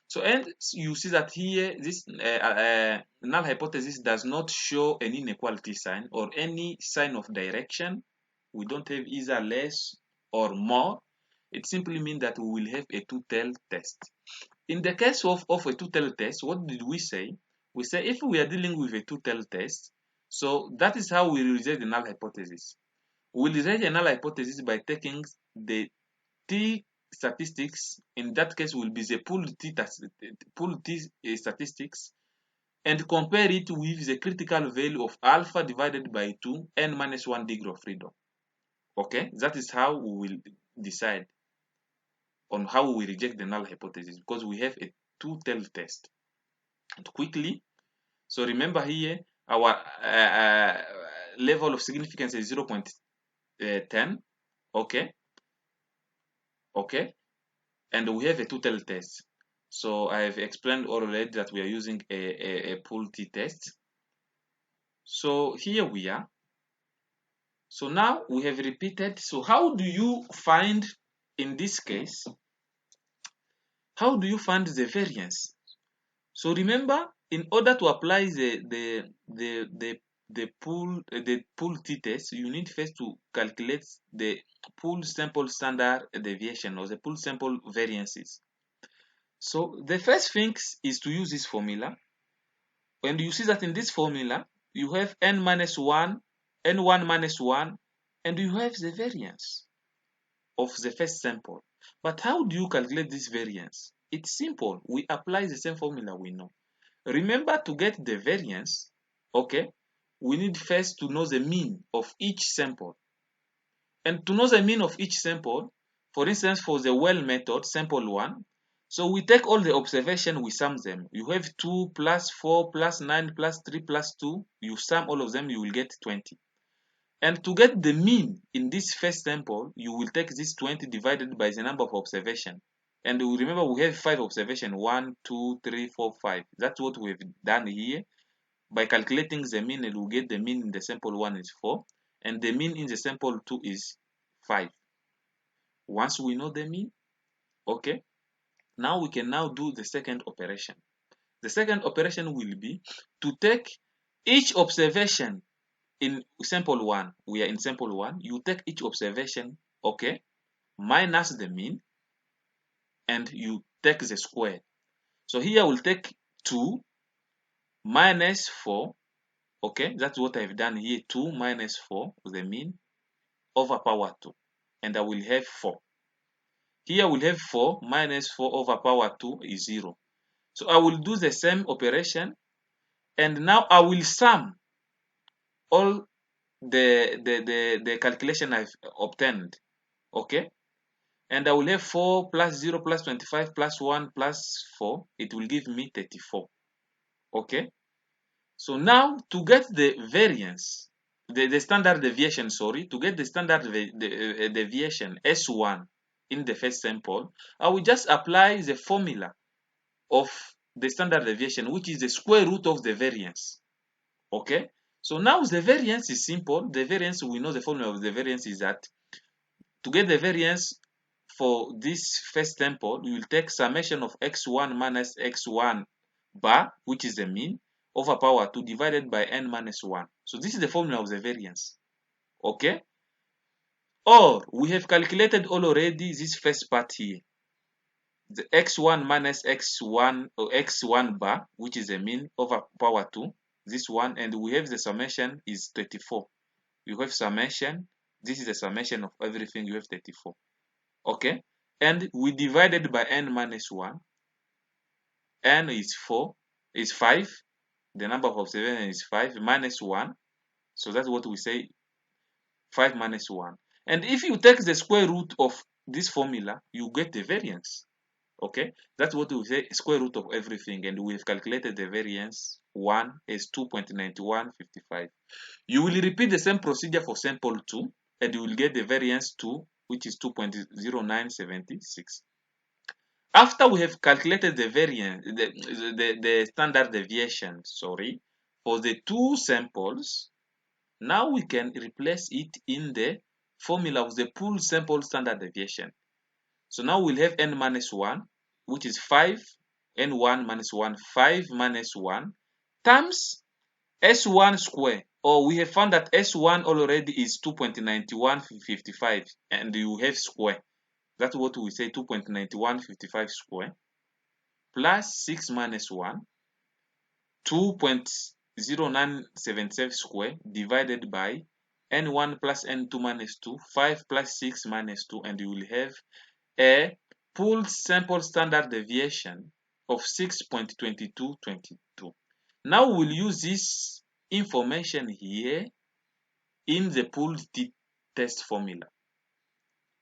So, and you see that here, this null hypothesis does not show an inequality sign or any sign of direction. We don't have either less or more. It simply means that we will have a two-tail test. In the case of a two-tail test, what did we say? We say if we are dealing with a two-tail test, so that is how we reject the null hypothesis. We will reject the null hypothesis by taking the t statistics. In that case will be the pooled t statistics, and compare it with the critical value of alpha divided by 2 n minus 1 degree of freedom. Okay, that is how we will decide on how we reject the null hypothesis, because we have a two-tail test. And quickly, so remember here our level of significance is 0.10. okay, and we have a two-tail test. So I have explained already that we are using a pooled t-test. So here we are. So now we have repeated. So how do you find, in this case, how do you find the variance? So remember, in order to apply the pool t-test, you need first to calculate the pool sample standard deviation or the pool sample variances. So the first thing is to use this formula, and you see that in this formula you have n minus 1, n1 minus 1, and you have the variance of the first sample. But how do you calculate this variance? It's simple. We apply the same formula we know. Remember, to get the variance, okay, we need first to know the mean of each sample. And to know the mean of each sample, for instance, for the well method, sample 1, so we take all the observation, we sum them. You have 2 plus 4 plus 9 plus 3 plus 2. You sum all of them, you will get 20. And to get the mean in this first sample, you will take this 20 divided by the number of observation. And remember, we have 5 observation, 1, 2, 3, 4, 5. That's what we've done here. By calculating the mean, and we'll get the mean in the sample 1 is 4, and the mean in the sample 2 is 5. Once we know the mean, okay, now we can now do the second operation. The second operation will be to take each observation in sample 1. We are in sample 1. You take each observation, okay, minus the mean, and you take the square. So here we'll take 2 minus 4, okay, that's what I've done here, 2 minus 4, the mean, over power 2, and I will have 4. Here we'll have 4 minus 4 over power 2 is 0. So I will do the same operation, and now I will sum all the calculation I've obtained, okay? And I will have 4 plus 0 plus 25 plus 1 plus 4. It will give me 34, okay? So now to get the variance, the standard deviation, sorry, to get the standard deviation S1 in the first sample, I will just apply the formula of the standard deviation, which is the square root of the variance. Okay, so now the variance is simple. The variance, we know the formula of the variance is that to get the variance for this first sample, we will take summation of x1 minus x1 bar, which is the mean, over power 2 divided by n minus 1. So this is the formula of the variance. Okay, or we have calculated already this first part here, the x1 minus x1 or x1 bar, which is the mean, over power 2, this one, and we have the summation is 34. You have summation, this is the summation of everything, you have 34. Okay, and we divided by n minus 1. N is 5, the number of observation is 5 minus 1, so that's what we say, 5 minus 1. And if you take the square root of this formula, you get the variance. Okay, that's what we say, square root of everything, and we have calculated the variance 1 is 2.9155. You will repeat the same procedure for sample 2, and you will get the variance 2, which is 2.0976. After we have calculated the variance, the standard deviation, sorry, for the two samples, now we can replace it in the formula of the pooled sample standard deviation. So now we'll have n minus 1, which is 5, n1 minus 1, 5 minus 1, times S1 square, or we have found that S1 already is 2.9155, and you have square. That's what we say, 2.9155 square, plus 6 minus 1, 2.0977 square, divided by n1 plus n2 minus 2, 5 plus 6 minus 2, and you will have a pooled sample standard deviation of 6.2222. Now we'll use this information here in the pooled t-test formula.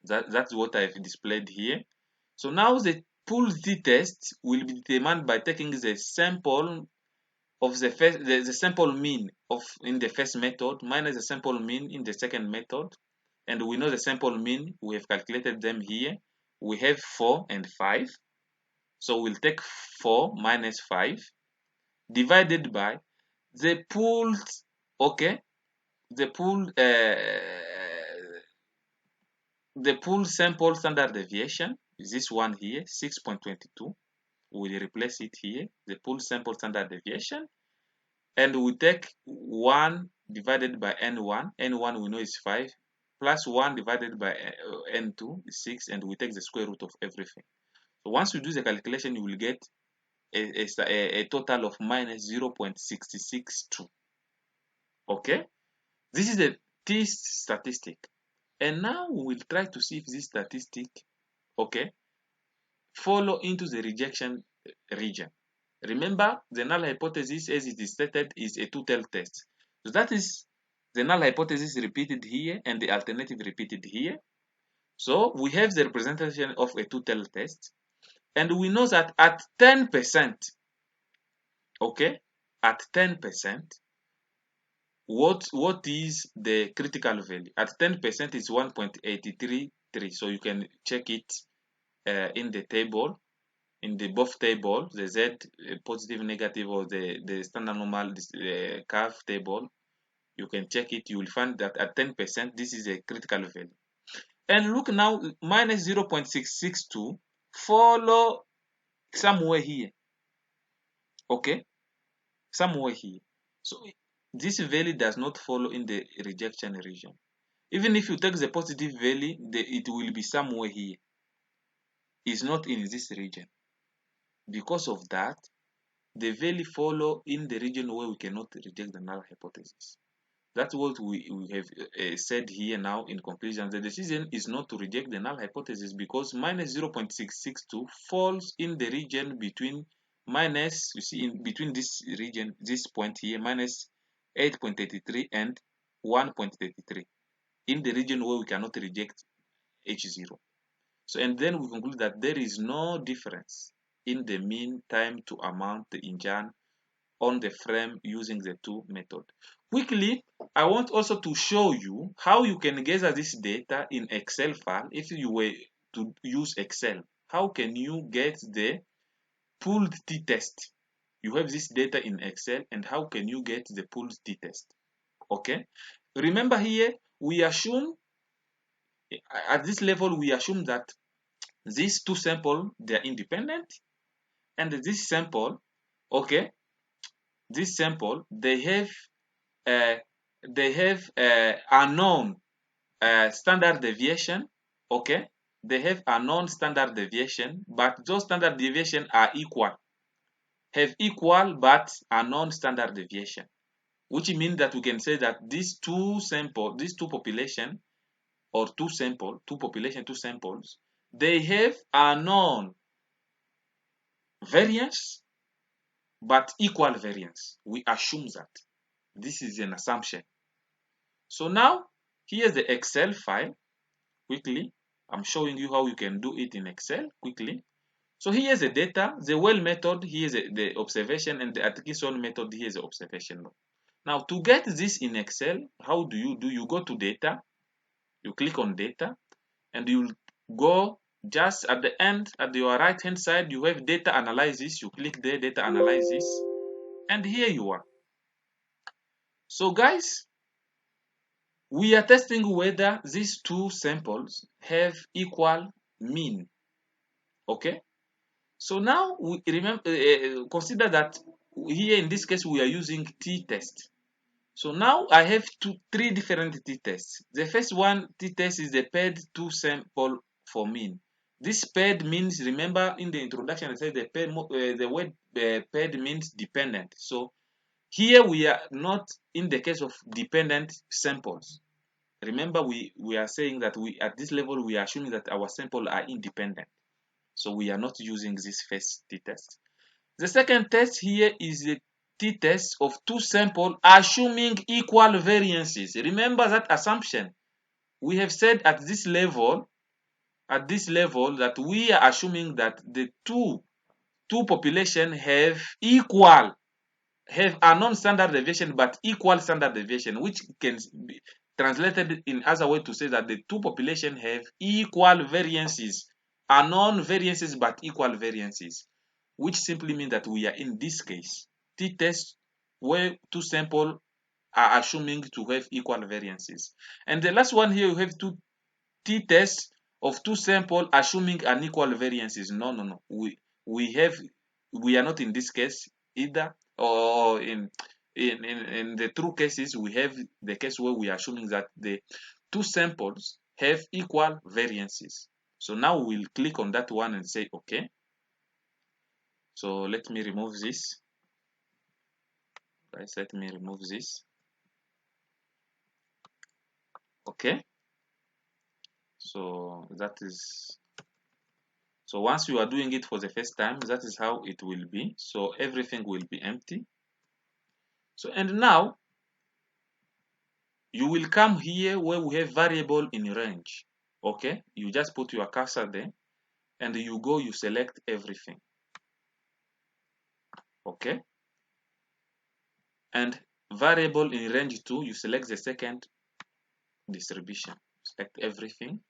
That's what I've displayed here. So now the pooled t-test will be determined by taking the sample of the sample mean of in the first method minus the sample mean in the second method, and we know the sample mean, we have calculated them here. We have 4 and 5, so we'll take 4 minus 5 divided by the pooled, okay, the pooled sample standard deviation is this one here, 6.22. We'll replace it here, the pooled sample standard deviation, and we take 1 divided by n1. N1 we know is 5, plus 1 divided by n2 is 6, and we take the square root of everything. So once you do the calculation, you will get a total of minus 0.662. Okay, this is the t statistic, and now we will try to see if this statistic, okay, follow into the rejection region. Remember, the null hypothesis as it is stated is a two-tailed test. So that is the null hypothesis repeated here and the alternative repeated here. So we have the representation of a two-tailed test, and we know that at 10%, okay, at 10%, what is the critical value? At 10% is 1.833. So you can check it in the table, in the both table, the Z positive, negative, or the standard normal curve table. You can check it. You will find that at 10%, this is a critical value. And look now, minus 0.662 follow somewhere here. Okay, somewhere here. So this value does not follow in the rejection region. Even if you take the positive value, it will be somewhere here. It's not in this region. Because of that, the value follow in the region where we cannot reject the null hypothesis. That's what we have said here now in conclusion. The decision is not to reject the null hypothesis because minus 0.662 falls in the region between minus, you see, in between this region, this point here, minus 8.83 and 1.33, in the region where we cannot reject H0. So, and then we conclude that there is no difference in the mean time to amount in Jan on the frame using the two method. Quickly, I want also to show you how you can gather this data in Excel file. If you were to use Excel, how can you get the pooled t-test? You have this data in Excel, and how can you get the pooled t-test? Okay, remember here we assume at this level we assume that these two samples they are independent, and this sample, okay, this sample uh, they have unknown standard deviation. Okay, they have a known standard deviation, but those standard deviation are equal, have equal but unknown standard deviation, which means that we can say that these two sample, these two population, or two sample, two population, two samples, they have a known variance but equal variance. We assume that. This is an assumption. So now, here's the Excel file. Quickly, I'm showing you how you can do it in Excel quickly. So here's the data, the well method, here's the observation, and the Atkinson method, here's the observation. Now, to get this in Excel, how do? You go to data, you click on data, and you'll go just at the end, at your right hand side, you have data analysis. You click there, data analysis, and here you are. So guys, we are testing whether these two samples have equal mean. Okay, so now we remember, consider that here in this case we are using t-test. So now I have three different t-tests. The first one t-test is the paired two sample for mean. This paired means, remember in the introduction I said the word paired means dependent. So here we are not in the case of dependent samples. Remember, we are saying that we at this level we are assuming that our sample are independent. So we are not using this first t-test. The second test here is the t-test of two samples assuming equal variances. Remember that assumption. We have said at this level that we are assuming that the two population have a non-standard deviation but equal standard deviation, which can be translated in other way to say that the two population have equal variances, are non-variances but equal variances, which simply means that we are in this case t-test where two samples are assuming to have equal variances. And the last one here, we have two t-tests of two samples assuming unequal variances. No. We are not in this case either, or in the true cases we have the case where we are assuming that the two samples have equal variances. So now we'll click on that one and say okay. So let me remove this, guys. Let me remove this. Okay, so that is, so once you are doing it for the first time, that is how it will be. So everything will be empty. So, and now you will come here where we have variable in range. Okay, you just put your cursor there and you go, you select everything. Okay, and variable in range 2, you select the second distribution, select everything.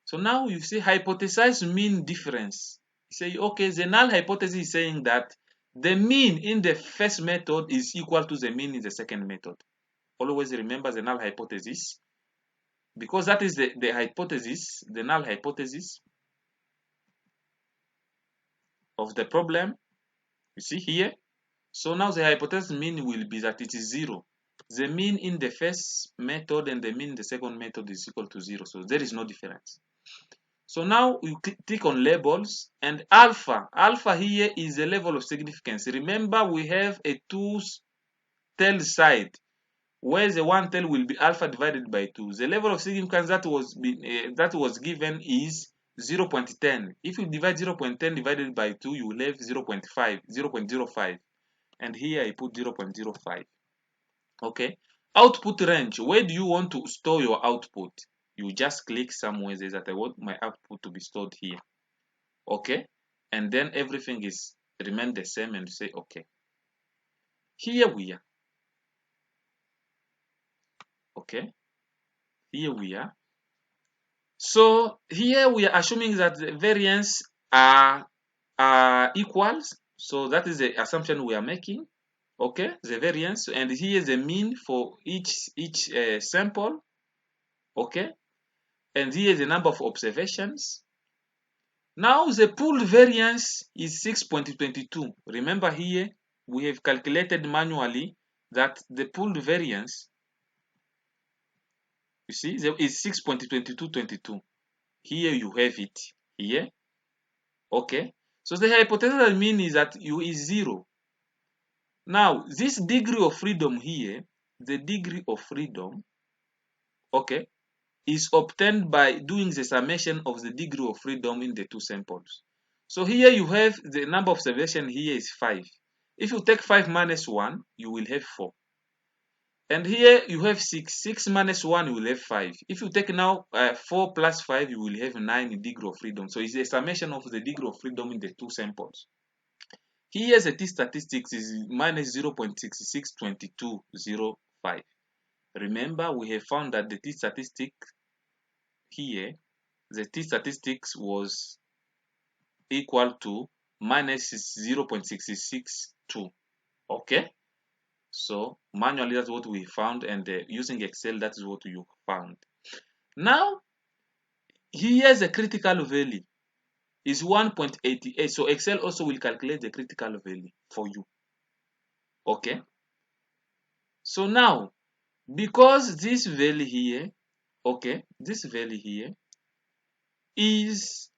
So now you see hypothesize mean difference. You say, okay, the null hypothesis is saying that the mean in the first method is equal to the mean in the second method. Always remember the null hypothesis, because that is the hypothesis, the null hypothesis of the problem. You see here. So now the hypothesis mean will be that it is 0. The mean in the first method and the mean in the second method is equal to 0. So there is no difference. So now you click on labels, and alpha. Alpha here is the level of significance. Remember, we have a 2-tailed side where the one tail will be alpha divided by 2. The level of significance that was given is 0.10. If you divide 0.10 divided by 2, you will have 0.05. And here I put 0.05. Okay. Output range. Where do you want to store your output? You just click somewhere there that I want my output to be stored here. Okay. And then everything is remain the same, and you say okay. Here we are. Okay. Here we are. So here we are assuming that the variance are equals. So that is the assumption we are making. Okay, the variance, and here is the mean for each sample. Okay, and here is the number of observations. Now the pooled variance is 6.22. Remember here we have calculated manually that the pooled variance, you see, is 6.2222. Here you have it here. Okay, so the hypothetical mean is that u is 0. Now this degree of freedom here, the degree of freedom, okay, is obtained by doing the summation of the degree of freedom in the two samples. So here you have the number of observation here is 5. If you take 5 minus 1, you will have 4. And here you have 6. 6 minus 1, you will have 5. If you take now 4 plus 5, you will have 9 in degree of freedom. So it's a summation of the degree of freedom in the two samples. Here the t-statistics is minus 0.662205. Remember, we have found that the t-statistic here, the t-statistics was equal to minus 0.662. Okay, so manually that's what we found, and using Excel that is what you found. Now here's the critical value is 1.88. So Excel also will calculate the critical value for you. Okay, so now because this value here, okay, this value here is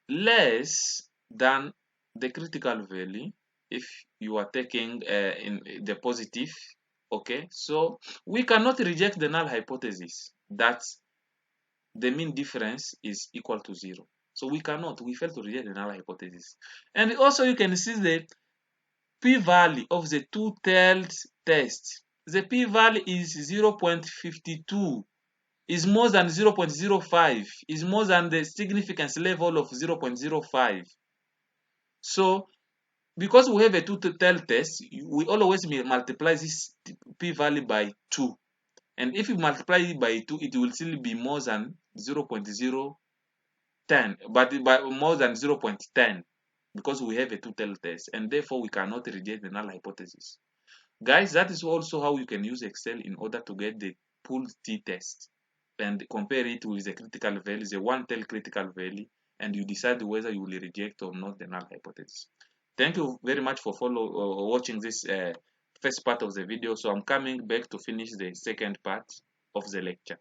less than the critical value if you are taking in the positive. Okay, so we cannot reject the null hypothesis that the mean difference is equal to 0. So we fail to reject the null hypothesis. And also you can see the p-value of the two-tailed test. The p-value is 0.52. is more than 0.05, is more than the significance level of 0.05. So because we have a two-tailed test, we always multiply this p-value by 2. And if you multiply it by 2, it will still be more than 0.010, but by more than 0.10, because we have a two-tailed test, and therefore we cannot reject the null hypothesis. Guys, that is also how you can use Excel in order to get the pooled t-test and compare it with the critical value, the one-tailed critical value, and you decide whether you will reject or not the null hypothesis. Thank you very much for watching this first part of the video. So I'm coming back to finish the second part of the lecture.